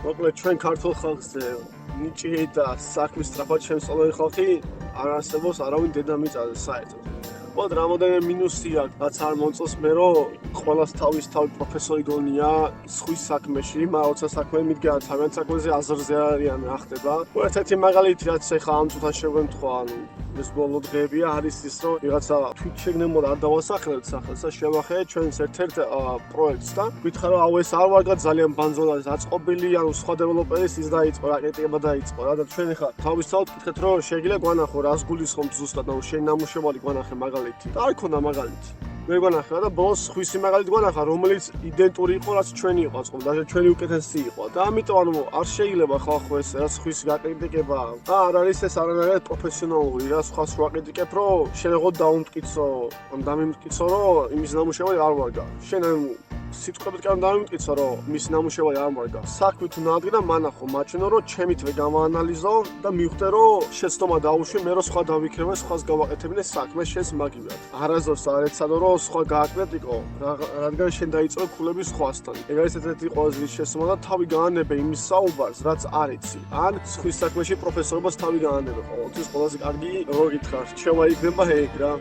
მოკლედ ჩვენ ქართულ ხალხზე ნიჭიერი და საქმის სწრაფად შემსწავლელი ხალხი არ არსებობს არავინ დედამიწაზე საერთოდ. Მოკლედ რამოდენიმე მინუსი აქვს, რაც არ მომწონს მე რომ ყველას თავის პროფესორი გონია სხვის საქმეში, მაგრამ როცა საქმე მიდგება თავიანთ საქმეზე აზრზე არიან რა ხდება. ერთ-ერთი მაგალითი რაც ეხლა ამ წუთას შეგვემთხვა, ანუ ეს ბოლო დღეებია არის ის რომ ვიღაცა თვით შეგნებოდა არ დავასახელეთ სახელს და შევახედეთ ჩვენს ერთ-ერთ პროექტს და გითხრა რომ აუ ეს არ ვარგა ძალიან ბანზონად აწყობილი, ანუ სხვა დეველოპერის ის დაიწყო რა კრიტიკება დაიწყო რა და ჩვენ ეხლა თავისთავად ვკითხეთ რომ შეგიძლია გვანახო რას გულისხმობ ზუსტად, ანუ შენ ნამუშევარი გვანახე მაგალითი და არ ქონდა მაგალითი. მე გვანახა და ბოლოს სხვისი მაგალითი გვანახა, რომელიც იდენტური იყო, რაც ჩვენი იყო, ხო, და ჩვენი უკეთესი იყო. და ამიტომ ანუ არ შეიძლება ხალხო ეს რაც ხვის გაკრიტიკება და არ არის ეს არანაირად პროფესიონალური რა, სხვა ვაკრიტიკებ, რომ შენ ხო დაუმტკიცო, ან დამიმტკიცო, რომ იმის ნამუშევარი არ ვარგა. შენ სიტყვებით კან დამიმტკიცო, რომ მის ნამუშევარი არ ვარგა. საქმით ნადგა მანახო, მაჩვენო, რომ ჩემითვე გამაანალიზო და მივხვდე, რომ შეცდომა დაუშვი, მე რომ სხვა დავიქრებე, სხვას გავაკეთებინე საქმე შენს მაგივრად. არასდროს არ ეცადო, რომ სხვა გააკრიტიკო, რადგან შენ დაიწყო ქულების სხვასთან. ეგ არის ერთ-ერთი ყველაზე დიდი შესაძლებლობა და თავი გაანებე იმის საუბარს, რაც არ იცი. ან სხვის საქმეში პროფესორობას თავი გაანებე. ყოველთვის ყველაზე კარგი რო გითხარ, რჩევა იქნება ეგ რა.